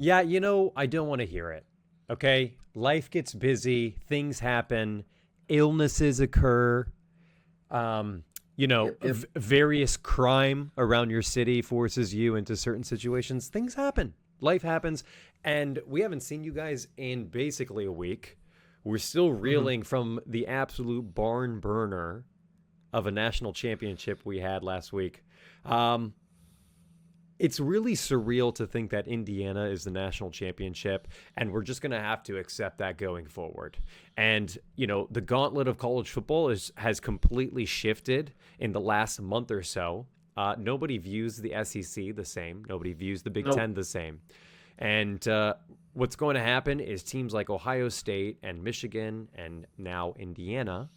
Yeah, I don't want to hear it. Okay? Life gets busy, things happen, illnesses occur, um, Yep, yep. various crime around your city forces you into certain situations. Things happen. Life happens. And we haven't seen you guys in basically a week. We're still Hmm. reeling from the absolute barn burner of a national championship we had last week. Um, it's really surreal to think that Indiana is the national championship, and we're just going to have to accept that going forward. And the gauntlet of college football has completely shifted in the last month or so. Nobody views the SEC the same. Nobody views the Big Nope. Ten the same. And what's going to happen is teams like Ohio State and Michigan and now Indiana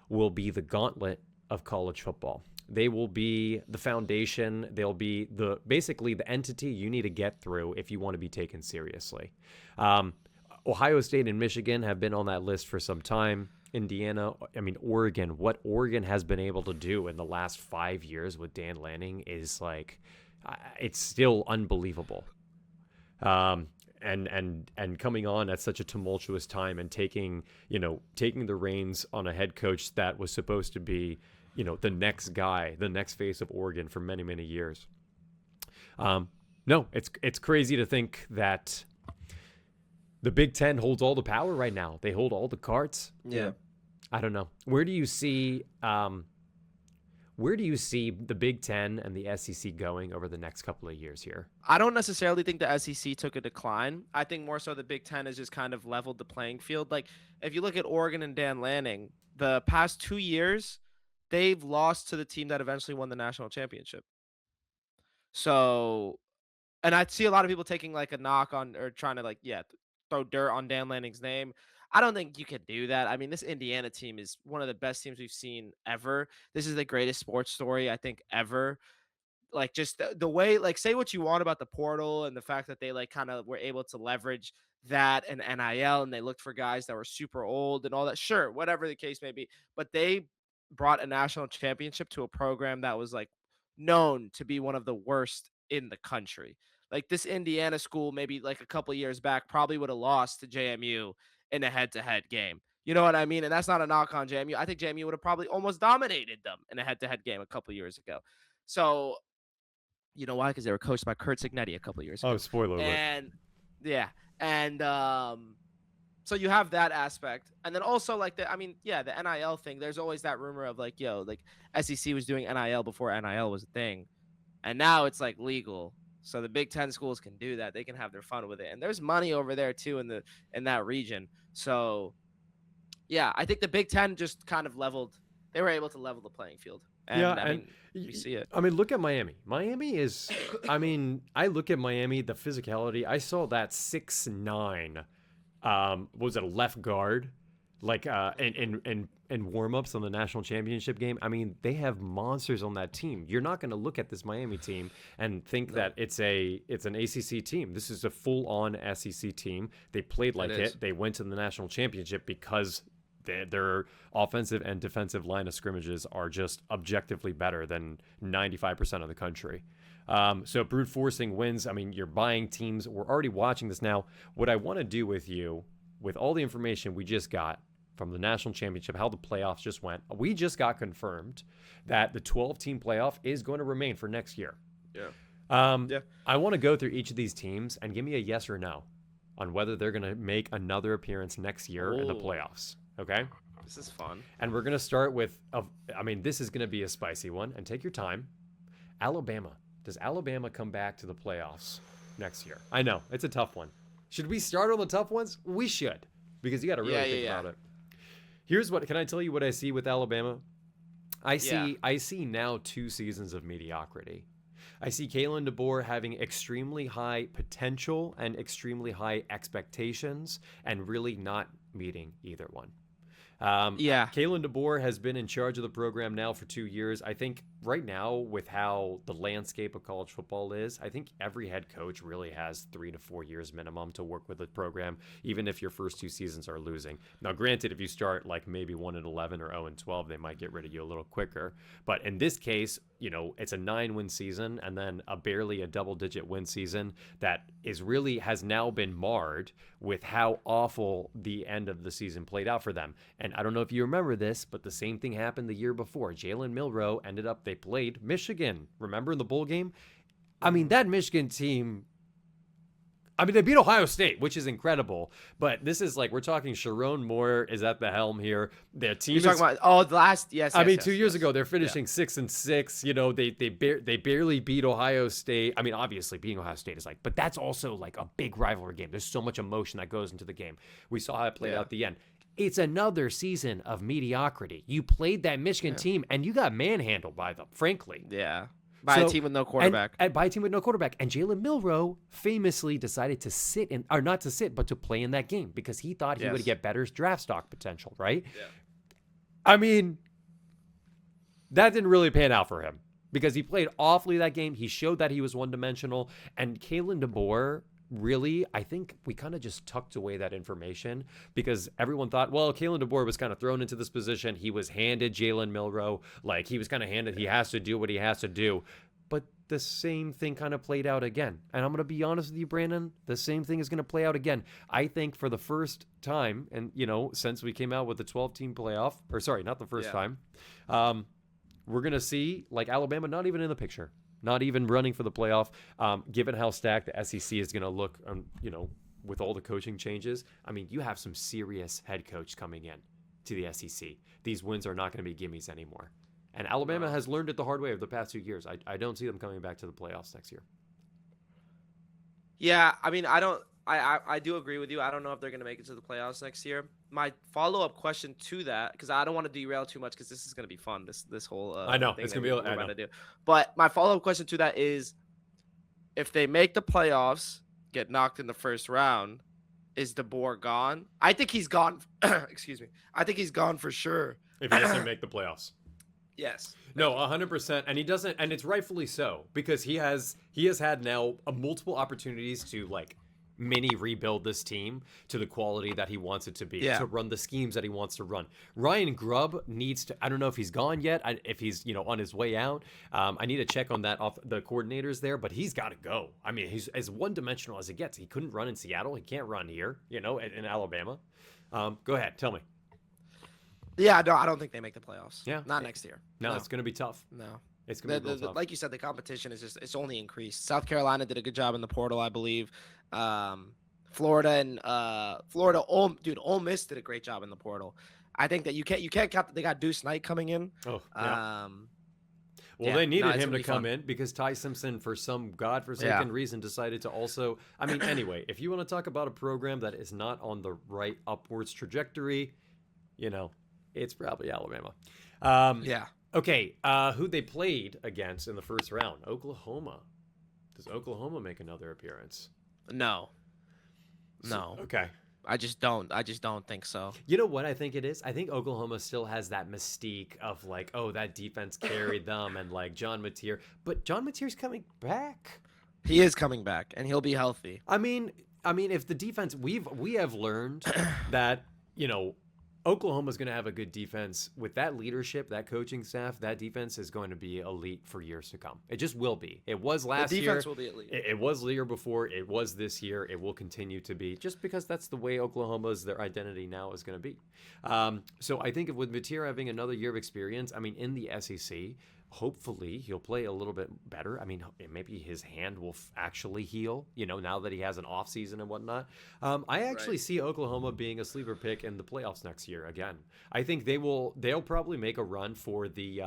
will be the gauntlet of college football. They will be the foundation. They'll be basically the entity you need to get through if you want to be taken seriously. Um, Ohio State and Michigan have been on that list for some time. Indiana, I mean, Oregon, what Oregon has been able to do in the last 5 years with Dan Lanning is like, it's still unbelievable. Um, and coming on at such a tumultuous time and taking the reins on a head coach that was supposed to be the next guy, the next face of Oregon for many years. Um, no, it's crazy to think that the Big Ten holds all the power right now. They hold all the cards. Yeah. I don't know. Where do you see the Big Ten and the SEC going over the next couple of years here? I don't necessarily think the SEC took a decline. I think more so the Big Ten has just kind of leveled the playing field. Like, if you look at Oregon and Dan Lanning, the past 2 years, they've lost to the team that eventually won the national championship. So, and I see a lot of people taking like a knock on or trying to throw dirt on Dan Lanning's name. I don't think you can do that. I mean, this Indiana team is one of the best teams we've seen ever. This is the greatest sports story I think ever. Like, just the way, like, say what you want about the portal and the fact that they like kind of were able to leverage that and NIL, and they looked for guys that were super old and all that. Sure, whatever the case may be, but they brought a national championship to a program that was like known to be one of the worst in the country. Like, this Indiana school, maybe like a couple years back, probably would have lost to JMU in a head-to-head game. You know what I mean? And that's not a knock on JMU. I think JMU would have probably almost dominated them in a head-to-head game a couple years ago. So, you know why? Because they were coached by Kurt Signetti a couple of years Oh, ago. spoiler alert. And yeah, and so you have that aspect, and then also like the NIL thing. There's always that rumor of like, yo, like SEC was doing NIL before NIL was a thing, and now it's like legal. So the Big Ten schools can do that. They can have their fun with it, and there's money over there too in that region. So yeah, I think the Big Ten just kind of leveled. They were able to level the playing field, Yeah, and I and mean we see it. I mean, look at Miami. Miami is, I mean, I look at Miami, the physicality. I saw that 6'9", what was it, a left guard, like in warm-ups on the national championship game. I mean, they have monsters on that team. You're not going to look at this Miami team and think that No, it's an ACC team. This is a full-on SEC team. They played it like is. it. They went to the national championship because their offensive and defensive line of scrimmages are just objectively better than 95% of the country. So brute forcing wins. I mean, you're buying teams. We're already watching this now. What I want to do with you, with all the information we just got from the national championship, how the playoffs just went, we just got confirmed that the 12-team playoff is going to remain for next year. Yeah. Um, Yeah. I want to go through each of these teams and give me a yes or no on whether they're going to make another appearance next year in the Oh, playoffs. Okay. this is fun. And we're going to start with, I mean, this is going to be a spicy one, and take your time. Alabama. Does Alabama come back to the playoffs next year? I know, it's a tough one. Should we start on the tough ones? We should, because you got to really think about it. Can I tell you what I see with Alabama? I Yeah. see now 2 seasons of mediocrity. I see Kalen DeBoer having extremely high potential and extremely high expectations and really not meeting either one. Yeah. Kalen DeBoer has been in charge of the program now for 2 years. I think right now, with how the landscape of college football is, I think every head coach really has 3 to 4 years minimum to work with a program, even if your first 2 seasons are losing. Now, granted, if you start like maybe 1-11 or 0-12, they might get rid of you a little quicker. But in this case, it's a 9-win season and then barely a double-digit win season that is really has now been marred with how awful the end of the season played out for them. And I don't know if you remember this, but the same thing happened the year before. Jalen Milroe they played Michigan. Remember in the bowl game? I mean, that Michigan team, they beat Ohio State, which is incredible. But this is like, we're talking Sharon Moore is at the helm here. Their team You're talking about the last yes. 2 years ago they're finishing 6-6. They barely beat Ohio State. Obviously beating Ohio State is but that's also like a big rivalry game. There's so much emotion that goes into the game. We saw how it played out at the end. It's another season of mediocrity. You played that Michigan team and you got manhandled by them, frankly. Yeah. By a team with no quarterback. By a team with no quarterback. And Jalen Milroe famously decided to not to sit, but to play in that game because he thought he would get better draft stock potential, right? Yeah. That didn't really pan out for him because he played awfully that game. He showed that he was one-dimensional. And Kalen DeBoer, really, I think we kind of just tucked away that information because everyone thought, well, Kalen DeBoer was kind of thrown into this position. He was handed Jalen Milroe. He was kind of handed, he has to do what he has to do. But the same thing kind of played out again. And I'm going to be honest with you, Brandon, the same thing is going to play out again. I think for the first time, and, since we came out with the 12-team playoff, or sorry, not the first time, we're going to see, Alabama not even in the picture. Not even running for the playoff, given how stacked the SEC is going to look, with all the coaching changes. You have some serious head coach coming in to the SEC. These wins are not going to be gimmies anymore. And Alabama has learned it the hard way over the past 2 years. I don't see them coming back to the playoffs next year. Yeah, I do agree with you. I don't know if they're going to make it to the playoffs next year. My follow-up question to that, because I don't want to derail too much, because this is going to be fun. This whole I know thing it's going to be. We're about to do. But my follow-up question to that is, if they make the playoffs, get knocked in the first round, is DeBoer gone? I think he's gone. Excuse me. I think he's gone for sure. If he doesn't make the playoffs. Yes. No, 100%, and he doesn't, and it's rightfully so because he has had now multiple opportunities to mini rebuild this team to the quality that he wants it to be, to run the schemes that he wants to run. Ryan Grubb needs to, I don't know if he's gone yet, if he's, on his way out. I need to check on that off the coordinators there, but he's got to go. He's as one-dimensional as it gets. He couldn't run in Seattle. He can't run here, in Alabama. Go ahead. Tell me. Yeah, no, I don't think they make the playoffs. Yeah. Not next year. No, it's going to be tough. No. It's going to be tough. Like you said, the competition is it's only increased. South Carolina did a good job in the portal, I believe. Florida, Ole Miss did a great job in the portal. I think that you can't count. They got Deuce Knight coming in. Oh, yeah. They needed him to come in because Ty Simpson, for some godforsaken reason, decided to also. Anyway, if you want to talk about a program that is not on the right upwards trajectory, it's probably Alabama. Okay, who they played against in the first round? Oklahoma. Does Oklahoma make another appearance? No. Okay. I just don't think so. You know what I think it is? I think Oklahoma still has that mystique of that defense carried them and John Mateer. But John Mateer's coming back. He is coming back, and he'll be healthy. If the defense, we have learned that, Oklahoma's going to have a good defense with that leadership, that coaching staff. That defense is going to be elite for years to come. It just will be. It was last year. The defense will be elite. It was the year before. It was this year. It will continue to be, just because that's the way their identity now is going to be. So I think with Mateer having another year of experience, in the SEC, hopefully he'll play a little bit better. Maybe his hand will actually heal, now that he has an off season and whatnot. I actually see Oklahoma being a sleeper pick in the playoffs next year again. I think they'll probably make a run for the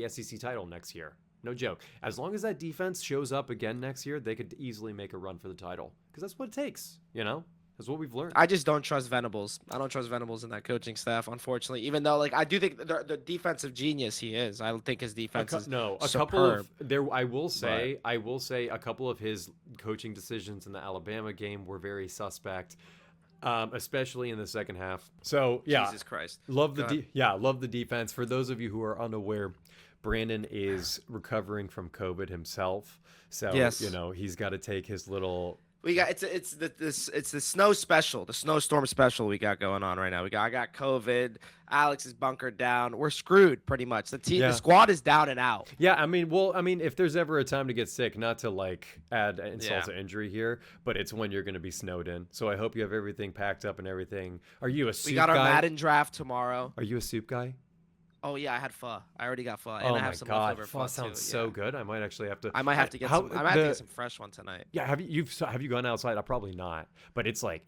SEC title next year. No joke. As long as that defense shows up again next year, they could easily make a run for the title because that's what it takes, That's what we've learned. I just don't trust Venables. I don't trust Venables in that coaching staff, unfortunately. Even though, I do think the defensive genius he is. I think his defense is superb. Couple of there. I will say a couple of his coaching decisions in the Alabama game were very suspect, especially in the second half. So Jesus Christ, love the defense. For those of you who are unaware, Brandon is recovering from COVID himself, so Yes. he's got to take his little. We got it's the snow special, the snowstorm special we got going on right now. I got COVID. Alex is bunkered down. We're screwed pretty much. The Yeah. squad is down and out. Yeah, I mean, if there's ever a time to get sick, not to like add insult Yeah. to injury here, but it's when you're going to be snowed in. So I hope you have everything packed up and everything. Are you a We soup got our guy? Madden draft tomorrow. Are you a soup guy? Oh yeah, I had pho. I already got pho, and Oh I my have some god, leftover pho pho too. sounds so good. I might actually have to. I might have to get how some. I might have to the get some fresh one tonight. yeah. Have you gone outside? Probably not. But it's like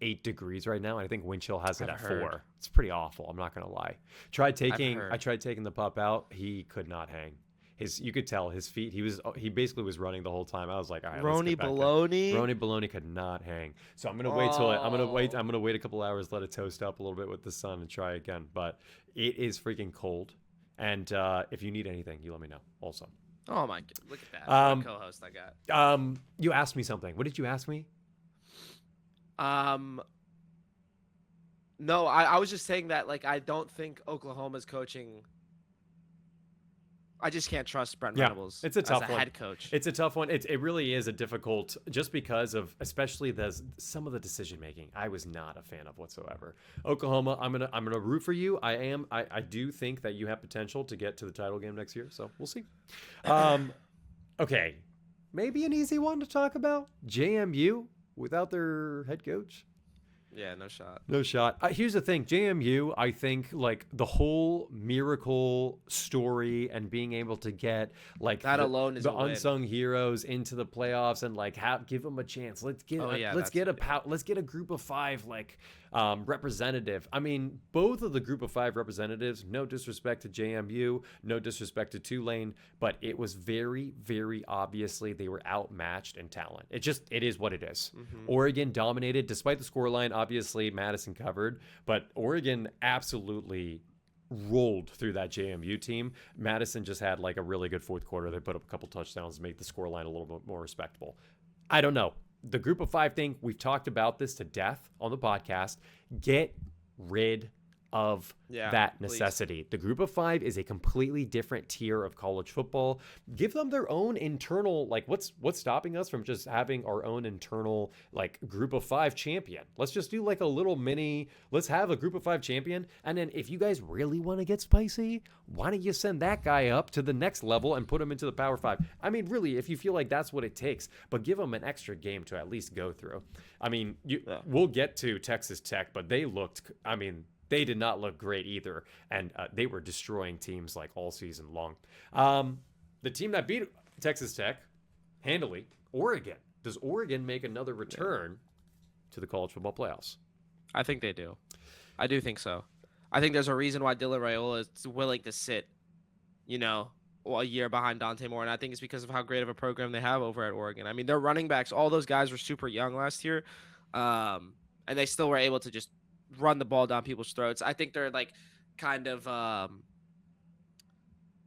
8 degrees right now. And I think wind chill has it I've at heard. 4. It's pretty awful. I'm not gonna lie. I heard. tried taking the pup out. He could not hang. You could tell his feet. He basically was running the whole time. I was like, all right, let's Roni get back in. baloney. Roni Baloney could not hang. So I'm gonna Oh. I'm gonna wait a couple hours, let it toast up a little bit with the sun, and try again. But it is freaking cold. And if you need anything, you let me know. Also, Oh my god! Look at that. Um, What a co-host I got. you asked me something. What did you ask me? Um, no, I was just saying that like I don't think Oklahoma's coaching. I just can't trust Brent Yeah, Venables it's a tough as a one. head coach. It's a tough one. It really is a difficult, just because of especially some of the decision making. I was not a fan of whatsoever. Oklahoma, I'm gonna root for you. I do think that you have potential to get to the title game next year. So we'll see. Okay, maybe an easy one to talk about. JMU without their head coach. Yeah, no shot. No shot. Here's the thing, JMU, I think like the whole miracle story and being able to get like That alone is the a win. unsung heroes into the playoffs and like give them a chance. Let's get Oh, yeah, let's get a group of 5 like representative. I mean, both of the group of 5 representatives, no disrespect to JMU, no disrespect to Tulane, but it was very, very obviously they were outmatched in talent. It is what it is. Oregon dominated despite the scoreline. Obviously, Madison covered, but Oregon absolutely rolled through that JMU team. Madison just had like a really good fourth quarter. They put up a couple touchdowns to make the scoreline a little bit more respectable. I don't know. The group of 5 thing, we've talked about this to death on the podcast. Get rid of that please. necessity. The group of 5 is a completely different tier of college football. Give them their own internal, like what's stopping us from just having our own internal like group of 5 champion? Let's just do like a little let's have a group of 5 champion. And then if you guys really want to get spicy, why don't you send that guy up to the next level and put him into the Power 5? I mean, really, if you feel like that's what it takes, but give them an extra game to at least go through. I mean, we'll get to Texas Tech, but they did not look great either, and they were destroying teams like all season long. The team that beat Texas Tech handily, Oregon. Does Oregon make another return to the college football playoffs? I think they do. I do think so. I think there's a reason why Dylan Raiola is willing to sit, a year behind Dante Moore, and I think it's because of how great of a program they have over at Oregon. I mean, their running backs, all those guys were super young last year, and they still were able to just run the ball down people's throats. I think they're like kind of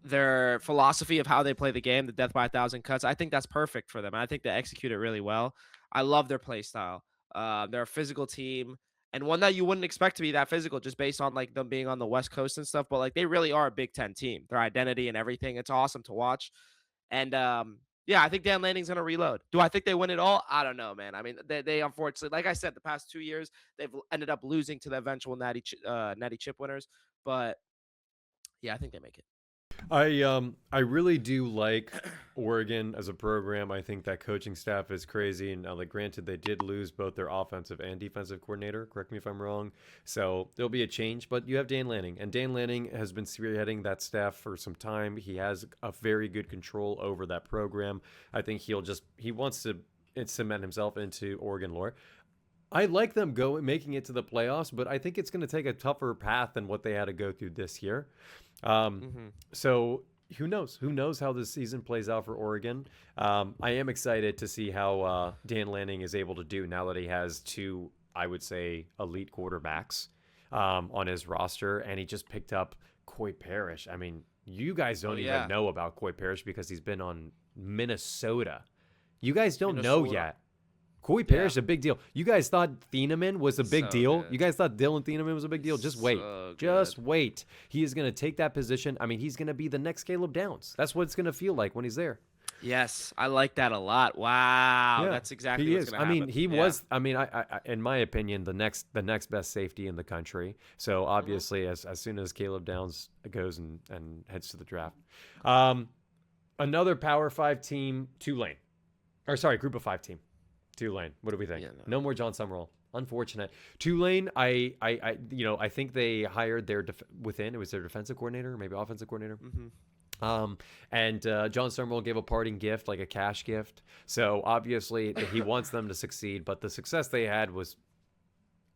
their philosophy of how they play the game, the death by 1,000 cuts. I think that's perfect for them. And I think they execute it really well. I love their play style. They're a physical team and one that you wouldn't expect to be that physical just based on like them being on the West Coast and stuff. But like they really are a Big Ten team, their identity and everything. It's awesome to watch. And yeah, I think Dan Lanning's going to reload. Do I think they win it all? I don't know, man. I mean, they unfortunately, like I said, the past 2 years, they've ended up losing to the eventual Natty Chip winners. But yeah, I think they make it. I really do like Oregon as a program. I think that coaching staff is crazy. And like, granted, they did lose both their offensive and defensive coordinator. Correct me if I'm wrong. So there'll be a change, but you have Dan Lanning, and Dan Lanning has been spearheading that staff for some time. He has a very good control over that program. I think he wants to cement himself into Oregon lore. I like them making it to the playoffs, but I think it's going to take a tougher path than what they had to go through this year. So who knows? Who knows how this season plays out for Oregon? I am excited to see how Dan Lanning is able to do now that he has 2, I would say, elite quarterbacks on his roster, and he just picked up Coy Parrish. I mean, you guys don't even know about Coy Parrish because he's been on Minnesota. You guys don't know yet. Corey Yeah. Parrish, a big deal. You guys thought Thieneman was a big So deal? You good. guys thought Dylan Thieneman was a big deal? Just wait. So Just good. wait. He is going to take that position. I mean, he's going to be the next Caleb Downs. That's what it's going to feel like when he's there. Yes, I like that a lot. Wow, Yeah, that's exactly he what's is. gonna I mean, happen. he Yeah. was. I mean, in my opinion, the next best safety in the country. So Hmm. obviously, as soon as Caleb Downs goes and heads to the draft, um, another Power Five team, Tulane, or sorry, Group of Five team, Tulane. What do we think? Yeah. No more John Summerall. Unfortunate. Tulane, I think they hired their it was their defensive coordinator, maybe offensive coordinator. Hmm. And John Summerall gave a parting gift, like a cash gift. So obviously he wants them to succeed, but the success they had was,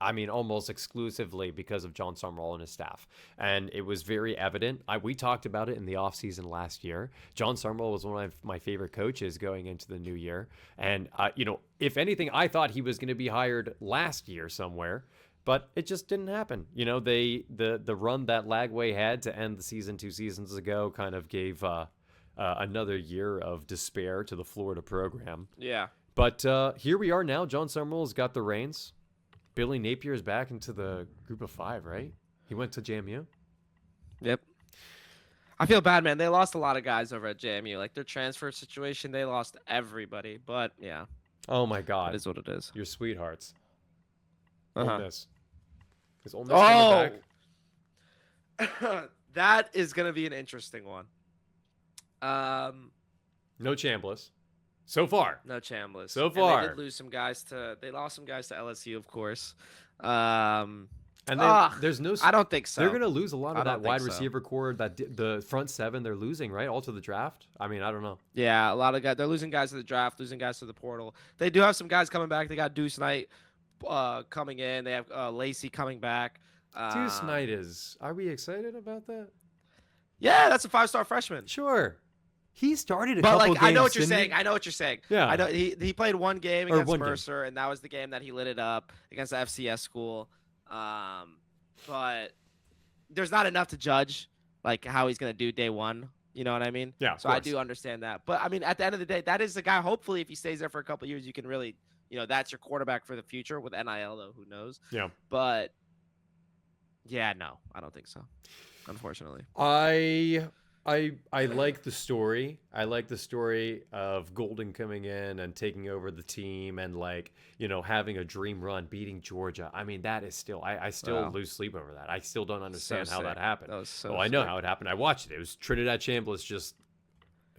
I mean, almost exclusively because of John Summerall and his staff. And it was very evident. We talked about it in the offseason last year. John Summerall was one of my favorite coaches going into the new year. And, if anything, I thought he was going to be hired last year somewhere. But it just didn't happen. The run that Lagway had to end the season 2 seasons ago kind of gave another year of despair to the Florida program. Yeah. But here we are now. John Summerall's got the reins. Billy Napier is back into the Group of Five, right? He went to JMU. Yep. I feel bad, man. They lost a lot of guys over at JMU. Like their transfer situation, they lost everybody. But yeah, Oh my it God, is what it is. your sweethearts. Uh Ole huh. Miss. Is Ole Miss coming back? Oh, that is gonna be an interesting one. Um, No Chambliss. So far. no Chambliss. So And far. they did lose some guys to. They lost some guys to LSU, of course. Um, And then ugh, there's no. I don't think so. They're going to lose a lot I of that don't think wide so. receiver core, the front seven they're losing, right? All to the draft. I mean, I don't know. Yeah, a lot of guys. They're losing guys to the draft, losing guys to the portal. They do have some guys coming back. They got Deuce Knight coming in. They have Lacey coming back. Deuce Knight is. Are we excited about that? Yeah, that's a 5-star freshman. Sure. He started a But couple like, games. I know what you're didn't he? saying. I know what you're saying. Yeah. I know he played one game Or against one game. Mercer, and that was the game that he lit it up against the FCS school. But there's not enough to judge like how he's gonna do day one. You know what I mean? Yeah, of So I course. do understand that. But I mean, at the end of the day, that is the guy. Hopefully, if he stays there for a couple of years, you can really, that's your quarterback for the future. With NIL, though, who knows? Yeah. But yeah, no, I don't think so. Unfortunately. I like the story. I like the story of Golden coming in and taking over the team and having a dream run, beating Georgia. I mean, that is still I still Wow. lose sleep over that. I still don't understand how that sick. happened. That was so I know sick. how it happened. I watched it. It was Trinidad Chambliss just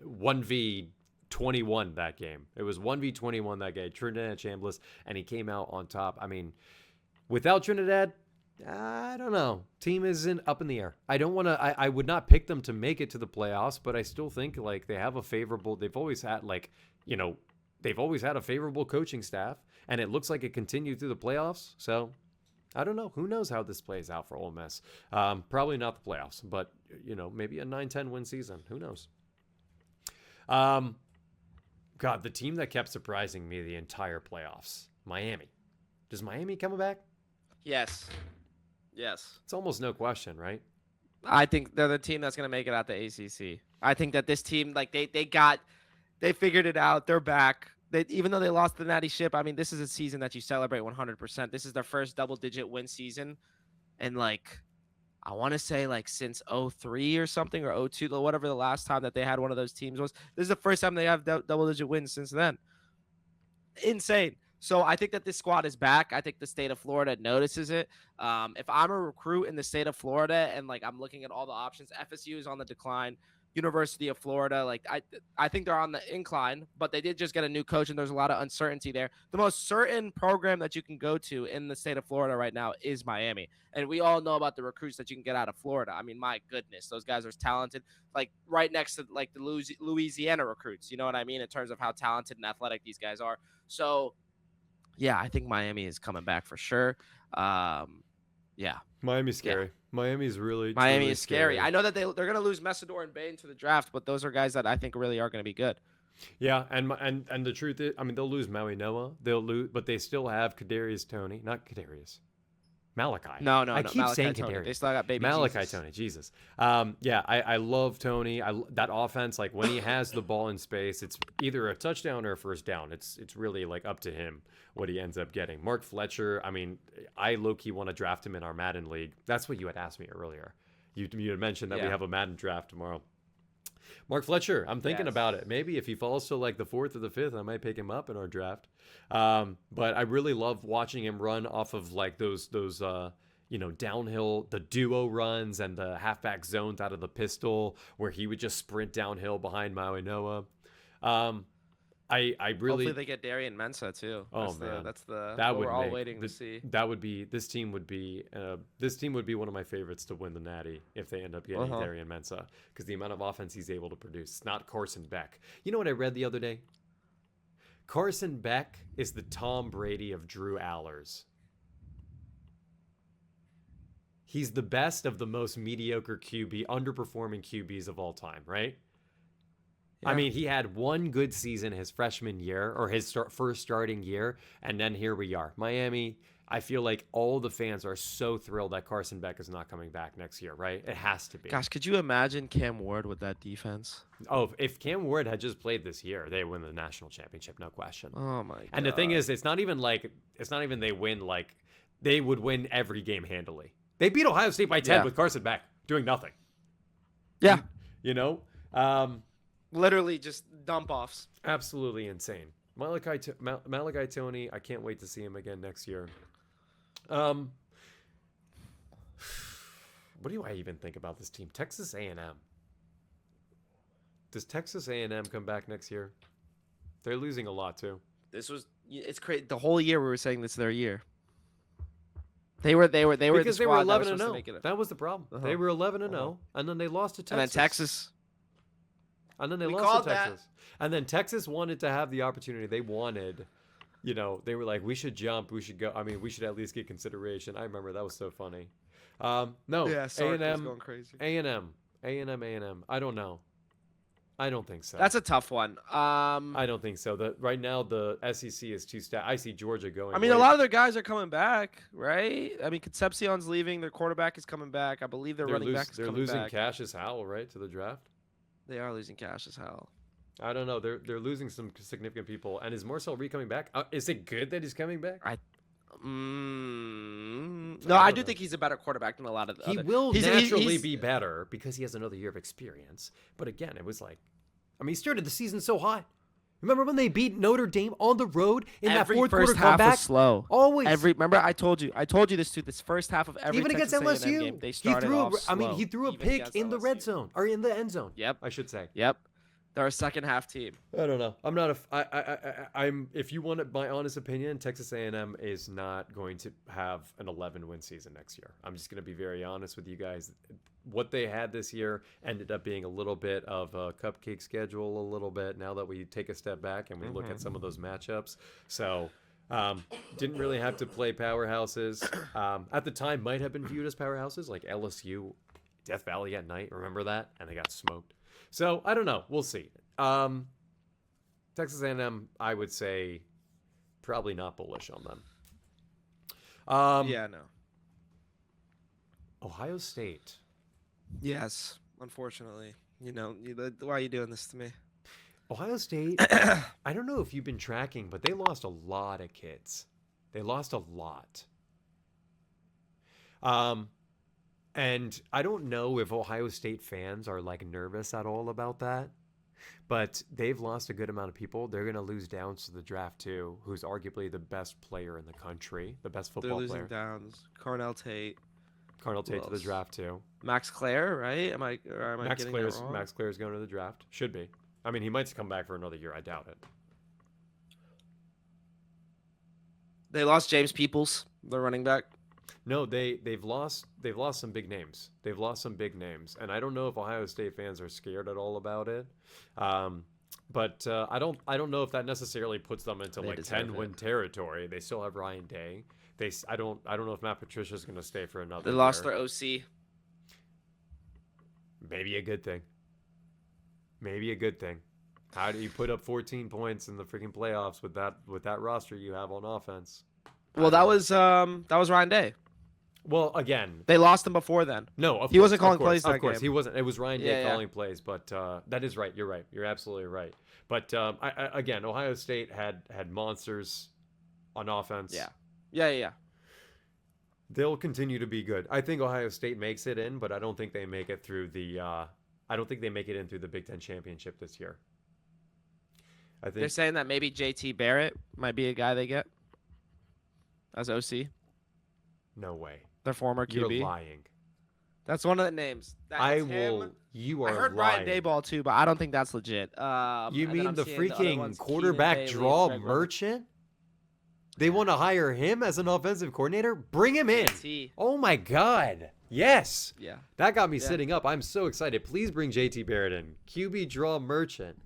1v21 that game. It was 1v21 that game. Trinidad Chambliss, and he came out on top. I mean, without Trinidad, I don't know. Team isn't up in the air. I don't want to. I would not pick them to make it to the playoffs, but I still think they have a favorable. They've always had they've always had a favorable coaching staff, and it looks like it continued through the playoffs. So I don't know. Who knows how this plays out for Ole Miss? Probably not the playoffs, but maybe a 9-10 win season. Who knows? God, the team that kept surprising me the entire playoffs, Miami. Does Miami come back? Yes. Yes. It's almost no question, right? I think they're the team that's going to make it out the ACC. I think that this team, they figured it out. They're back. Even though they lost the Natty Ship, I mean, this is a season that you celebrate 100%. This is their first double-digit win season. And, I want to say, since 03 or something, or 02, whatever the last time that they had one of those teams was. This is the first time they have double-digit wins since then. Insane. So I think that this squad is back. I think the state of Florida notices it. If I'm a recruit in the state of Florida and I'm looking at all the options, FSU is on the decline. University of Florida, I think they're on the incline, but they did just get a new coach and there's a lot of uncertainty there. The most certain program that you can go to in the state of Florida right now is Miami. And we all know about the recruits that you can get out of Florida. I mean, my goodness, those guys are talented, right next to the Louisiana recruits. You know what I mean? In terms of how talented and athletic these guys are. So yeah, I think Miami is coming back for sure. Yeah. Miami's scary. Miami's really Miami truly is scary. I know that they're going to lose Messidor and Bain to the draft, but those are guys that I think really are going to be good. Yeah, and the truth is, I mean, they'll lose Maui Noah. They'll lose, but they still have Kadarius Toney, not Kadarius, Malachi. No. I keep Malachi saying Tony. They Kadarius. still got baby Malachi Jesus. Tony, Jesus. Yeah, I love Tony. That offense, like when he has the ball in space, it's either a touchdown or a first down. It's really like up to him what he ends up getting. Mark Fletcher, I mean, I low-key want to draft him in our Madden league. That's what you had asked me earlier. You had mentioned that we Yeah. have a Madden draft tomorrow. Mark Fletcher, I'm thinking Yes. about it. Maybe if he falls to like the fourth or the fifth, I might pick him up in our draft. But I really love watching him run off of like those downhill, the duo runs and the halfback zones out of the pistol where he would just sprint downhill behind Maui Noah. I really Hopefully they get Darian Mensah too. Oh That's man, that's the that what would we're all make waiting to see. that would be this team would be one of my favorites to win the Natty if they end up getting Darian Mensah because the amount of offense he's able to produce. It's not Carson Beck. You know what I read the other day? Carson Beck is the Tom Brady of Drew Allers. He's the best of the most mediocre QB, underperforming QBs of all time, right? Yeah. I mean, he had one good season his freshman year or his first starting year, and then here we are. Miami, I feel like all the fans are so thrilled that Carson Beck is not coming back next year, right? It has to be. Gosh, could you imagine Cam Ward with that defense? Oh, if Cam Ward had just played this year, they win the national championship, no question. Oh my god. And the thing is, it's not even they win like they would win every game handily. They beat Ohio State by 10 with Carson Beck doing nothing. Yeah. You know? Literally just dump offs. Absolutely insane. Malachi Tony, I can't wait to see him again next year. What do I even think about this team? Texas A&M. Does Texas A&M come back next year? They're losing a lot too. It's crazy. The whole year we were saying this is their year. They were because the they were squad 11 that and was 0. supposed to make it. That was the problem. They were 11 and 0, and then they lost to Texas. And then Texas. And then they We lost called to Texas. And then Texas wanted to have the opportunity. They wanted, they were like, we should jump. We should go. I mean, we should at least get consideration. I remember that was so funny. No, Yeah, Sark was A&M, going crazy. A&M. I don't know. I don't think so. That's a tough one. I don't think so. Right now the SEC is too stacked. I see Georgia going. I mean, a lot of their guys are coming back, right? I mean, Concepcion's leaving. Their quarterback is coming back. I believe their running back is coming back. They're losing Cassius Howell, right, to the draft. They are losing Cassius Howell. I don't know. They're losing some significant people. And is Marcel Reed coming back? Is it good that he's coming back? No, I do think he's a better quarterback than a lot of the He other. will naturally be better because he has another year of experience. But again, it was like, I mean, he started the season so hot. Remember when they beat Notre Dame on the road in that fourth quarter comeback? Was slow. Always. Remember I told you this too. This first half of every even Texas against A&M LSU, game, they started off slow. he threw a Even pick against in the red LSU. zone or in the end zone. Yep. I should say. Yep. They're a second half team. I don't know. I'm not I'm if you want my honest opinion, Texas A&M is not going to have an 11-win season next year. I'm just going to be very honest with you guys. What they had this year ended up being a little bit of a cupcake schedule a little bit now that we take a step back and we look at some of those matchups. So, didn't really have to play powerhouses. At the time might have been viewed as powerhouses like LSU, Death Valley at night. Remember that? And they got smoked. So I don't know. We'll see. Texas A&M, I would say, probably not bullish on them. Yeah, no. Ohio State. Yes, unfortunately. Why are you doing this to me? Ohio State. I don't know if you've been tracking, but they lost a lot of kids. They lost a lot. And I don't know if Ohio State fans are like nervous at all about that, but they've lost a good amount of people. They're going to lose Downs to the draft too, who's arguably the best player in the country, the best football player. They're losing Downs, Carnell Tate To the draft too. Max Clare, right? Am I getting that wrong? Max Clare's going to the draft. Should be. I mean, he might come back for another year. I doubt it. They lost James Peoples, their running back. No, they've lost some big names. They've lost some big names, and I don't know if Ohio State fans are scared at all about it. But I don't know if that necessarily puts them into like 10-win territory. They still have Ryan Day. I don't know if Matt Patricia's going to stay for another year. They lost their OC. Maybe a good thing. How do you put up 14 points in the freaking playoffs with that roster you have on offense? Well, that was Ryan Day. Well, again, They lost him before then. no, He wasn't calling plays of that course, game. he wasn't. It was Ryan Day Yeah. calling plays, but that is right. You're right. You're absolutely right. But again, Ohio State had monsters on offense. Yeah. They'll continue to be good. I think Ohio State makes it in, but I don't think they make it through the. I don't think they make it in through the Big Ten championship this year. I They're think saying that maybe JT Barrett might be a guy they get as OC, no way. their former You're QB. lying. That's one of the names. I That's will. him. You I are heard lying. Ryan Dayball too, but I don't think that's legit. You And then mean I'm the seeing other freaking ones, Keenan quarterback Bailey, draw Greg Roman. merchant? They want to hire him as an offensive coordinator? Bring him in. JT. Oh my God. Yes. Yeah. That got me Yeah. sitting up. I'm so excited. Please bring JT Barrett in. QB draw merchant.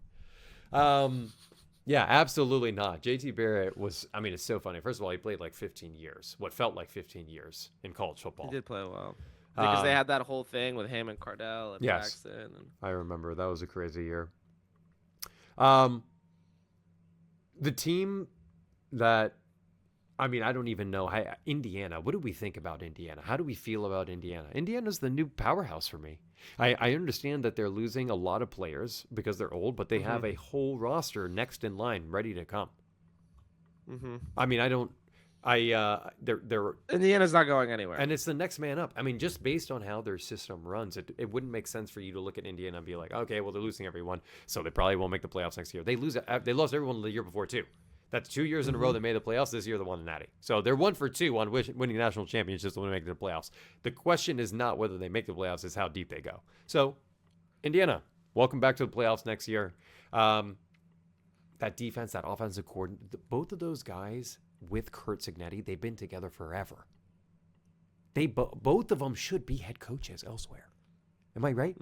Yeah, absolutely not. JT Barrett was, I mean, it's so funny. First of all, he played like 15 years, what felt like 15 years in college football. He did play well. Because they had that whole thing with him and Cardell and Yes. Braxton. And I remember. That was a crazy year. The team that, I mean, I don't even know. Indiana. What do we think about Indiana? How do we feel about Indiana? Indiana's the new powerhouse for me. I understand that they're losing a lot of players because they're old, but they have a whole roster next in line ready to come. I mean, they're Indiana's not going anywhere. and it's the next man up. I mean, just based on how their system runs, it wouldn't make sense for you to look at Indiana and be like, okay, well, they're losing everyone, so they probably won't make the playoffs next year. They lost everyone the year before too. That's 2 years in a row they made the playoffs. This year they won the Natty. So they're 1 for 2 on winning national championships when they make the playoffs. The question is not whether they make the playoffs, it's how deep they go. So, Indiana, welcome back to the playoffs next year. That defense, that offensive coordinator, both of those guys with Kurt Signetti, they've been together forever. Both of them should be head coaches elsewhere. Am I right?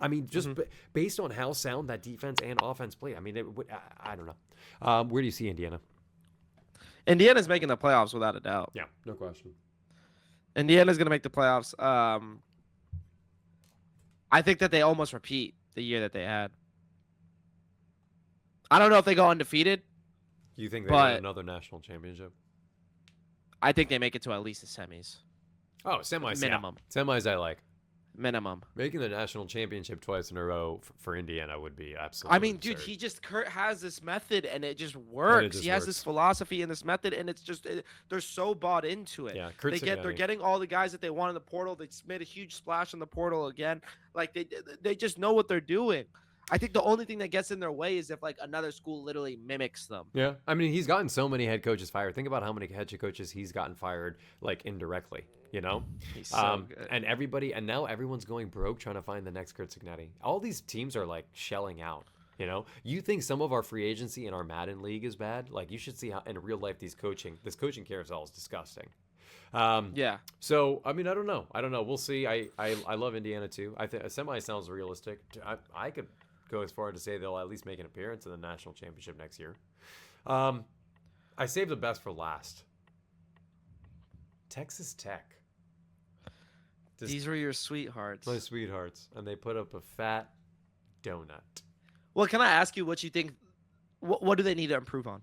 I mean, just based on how sound that defense and offense play. I mean, I don't know. Where do you see Indiana? Indiana's making the playoffs without a doubt. Yeah, no question. Indiana's going to make the playoffs. I think that they almost repeat the year that they had. I don't know if they go undefeated. You think they win another national championship? I think they make it to at least the semis. Oh, semis. Minimum. Yeah. Semis I like. Minimum. Making the national championship twice in a row for Indiana would be absolutely I mean, absurd. dude, Kurt has this method and it just works. He has works. this philosophy and this method, and it's just they're so bought into it. Yeah, They're getting all the guys that they want in the portal. They made a huge splash in the portal again. Like they just know what they're doing. I think the only thing that gets in their way is if like another school literally mimics them. Yeah, I mean, he's gotten so many head coaches fired. Think about how many head coaches he's gotten fired, like indirectly. You know, He's so good. And now everyone's going broke trying to find the next Kurt Signetti. All these teams are like shelling out. You know, you think some of our free agency in our Madden league is bad? Like, you should see how in real life this coaching carousel is disgusting. Yeah. So I mean, I don't know. We'll see. I love Indiana too. I think a semi sounds realistic. I could go as far to say they'll at least make an appearance in the national championship next year. I saved the best for last. Texas Tech. These were your sweethearts. My sweethearts. And they put up a fat donut. Well, can I ask you what you think? What do they need to improve on?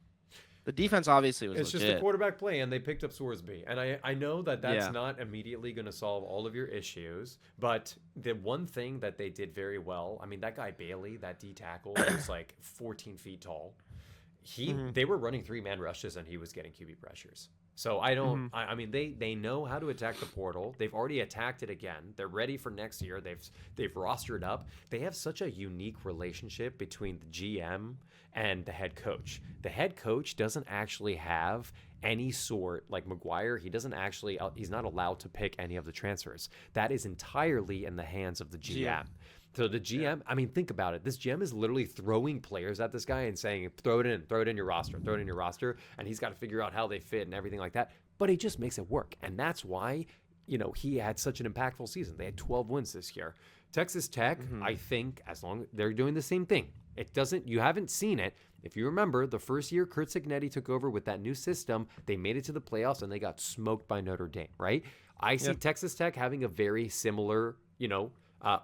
The defense obviously was It's legit. just the quarterback play, and they picked up Sorsby. And I know that's Yeah. not immediately going to solve all of your issues, but the one thing that they did very well, I mean, that guy Bailey, that D tackle, was like 14 feet tall. They were running 3-man rushes, and he was getting QB pressures. So I don't. I mean, they know how to attack the portal. They've already attacked it again. They're ready for next year. They've rostered up. They have such a unique relationship between the GM and the head coach. The head coach doesn't actually have any sort, like McGuire, he's not allowed to pick any of the transfers. That is entirely in the hands of the GM. So the GM, I mean, think about it. This GM is literally throwing players at this guy and saying, throw it in your roster. And he's got to figure out how they fit and everything like that. But he just makes it work. And that's why, he had such an impactful season. They had 12 wins this year. Texas Tech, I think, as long as they're doing the same thing. You haven't seen it. If you remember, the first year Kurt Signetti took over with that new system, they made it to the playoffs and they got smoked by Notre Dame, right? I see Texas Tech having a very similar,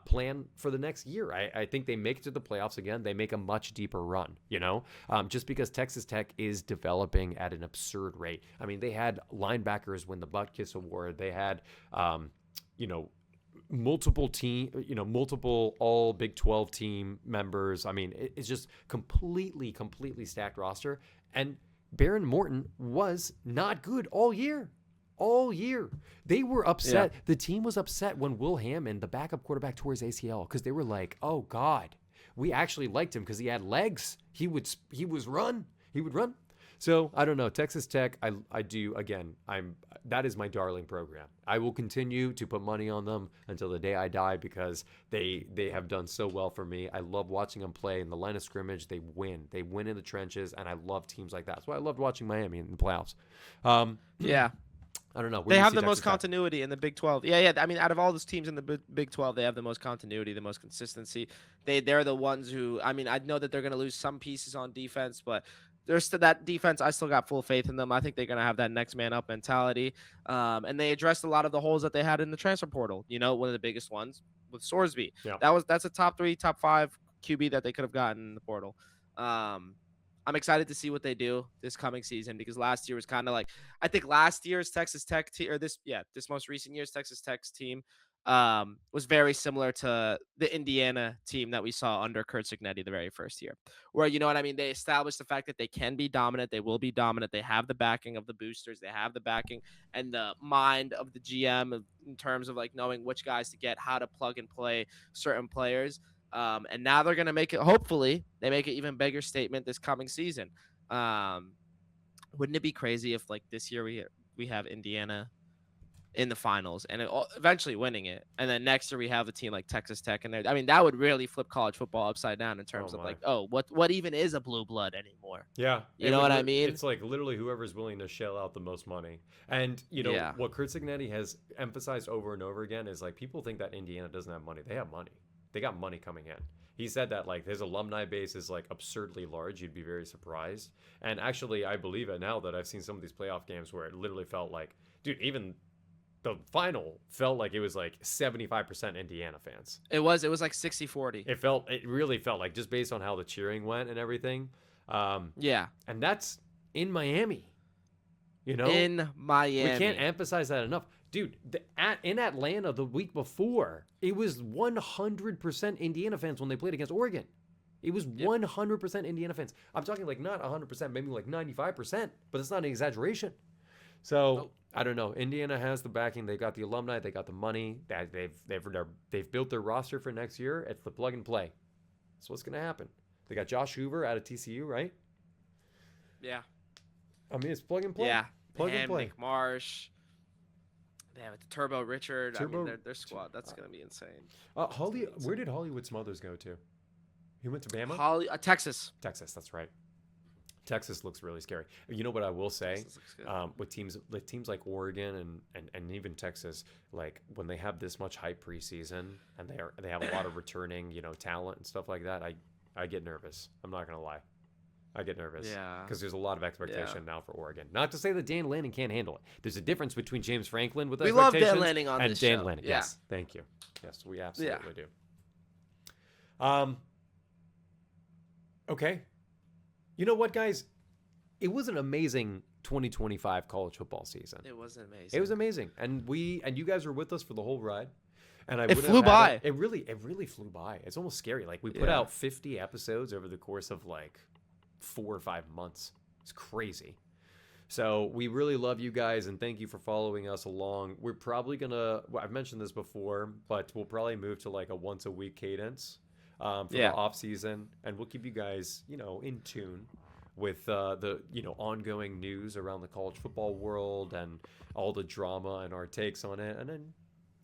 plan for the next year. I think they make it to the playoffs again. They make a much deeper run, just because Texas Tech is developing at an absurd rate. I mean, they had linebackers win the Butkus Award. They had, you know, multiple all Big 12 team members. I mean, it's just completely stacked roster. And Baron Morton was not good all year. All year. They were upset. Yeah. The team was upset when Will Hammond, the backup quarterback, tore his ACL because they were like, oh God, we actually liked him because he had legs. He would run. He would run. So I don't know. Texas Tech, I do again. That is my darling program. I will continue to put money on them until the day I die because they have done so well for me. I love watching them play in the line of scrimmage. They win. They win in the trenches, and I love teams like that. That's why I loved watching Miami in the playoffs. Yeah. I don't know. They have the most continuity in the Big 12. Yeah. I mean, out of all those teams in the Big 12, they have the most continuity, the most consistency. They're the ones who, I mean, I know that they're going to lose some pieces on defense, but there's that defense. I still got full faith in them. I think they're going to have that next man up mentality. And they addressed a lot of the holes that they had in the transfer portal. One of the biggest ones with Sorsby. Yeah. That's a top 3, top 5 QB that they could have gotten in the portal. I'm excited to see what they do this coming season because last year was kind of like, I think last year's Texas Tech team, or this most recent year's Texas Tech's team was very similar to the Indiana team that we saw under Kurt Cignetti the very first year, where, you know what I mean? They established the fact that they can be dominant. They will be dominant. They have the backing of the boosters. They have the backing and the mind of the GM in terms of like knowing which guys to get, how to plug and play certain players. And now they're going to make it, hopefully, they make an even bigger statement this coming season. Wouldn't it be crazy if, like, this year we have Indiana in the finals and eventually winning it, and then next year we have a team like Texas Tech, and I mean, that would really flip college football upside down in terms of, like, what even is a blue blood anymore? Yeah. You know what I mean? It's like literally whoever's willing to shell out the most money. And, what Kurt Cignetti has emphasized over and over again is, like, people think that Indiana doesn't have money. They have money. They got money coming in. He said that, like, his alumni base is, like, absurdly large. You'd be very surprised. And actually, I believe it now that I've seen some of these playoff games where it literally felt like, dude, even the final felt like it was like 75% Indiana fans. It was like 60-40. It really felt like, just based on how the cheering went and everything. Yeah. And that's in Miami. In Miami. We can't emphasize that enough. Dude, in Atlanta the week before, it was 100% Indiana fans when they played against Oregon. It was 100% Indiana fans. I'm talking like not 100%, maybe like 95%, but it's not an exaggeration. So I don't know. Indiana has the backing. They got the alumni. They got the money. They've built their roster for next year. It's the plug and play. That's what's going to happen. They got Josh Hoover out of TCU, right? Yeah. I mean, it's plug and play. Yeah. Plug and play. Nick Marsh. They have Turbo Richard. I mean, their squad. That's going to be insane. Where did Hollywood Smothers go to? He went to Bama? Texas. Texas, that's right. Texas looks really scary. You know what I will say? With teams like Oregon and even Texas, like when they have this much hype preseason and they have a lot of returning, talent and stuff like that, I get nervous. I'm not going to lie. I get nervous. Yeah. Because there's a lot of expectation now for Oregon. Not to say that Dan Lanning can't handle it. There's a difference between James Franklin with expectations. We love Dan Lanning on and this Dan show. Lanning. Yeah. Yes. Thank you. Yes, we absolutely do. Okay. You know what, guys? It was an amazing 2025 college football season. It was amazing. It was amazing. And you guys were with us for the whole ride. And it flew by. It really flew by. It's almost scary. Like we put out 50 episodes over the course of like 4 or 5 months. It's crazy. So we really love you guys and thank you for following us along. We're probably I've mentioned this before, but we'll probably move to like a once a week cadence for the off season, and we'll keep you guys, in tune with the ongoing news around the college football world and all the drama and our takes on it, and then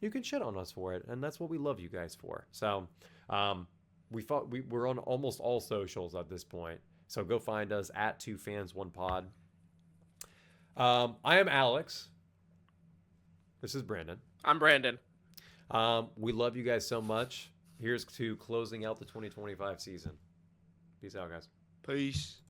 you can shit on us for it, and that's what we love you guys for. So we're on almost all socials at this point. So go find us at 2fans1pod. I am Alex. This is Brandon. I'm Brandon. We love you guys so much. Here's to closing out the 2025 season. Peace out, guys. Peace.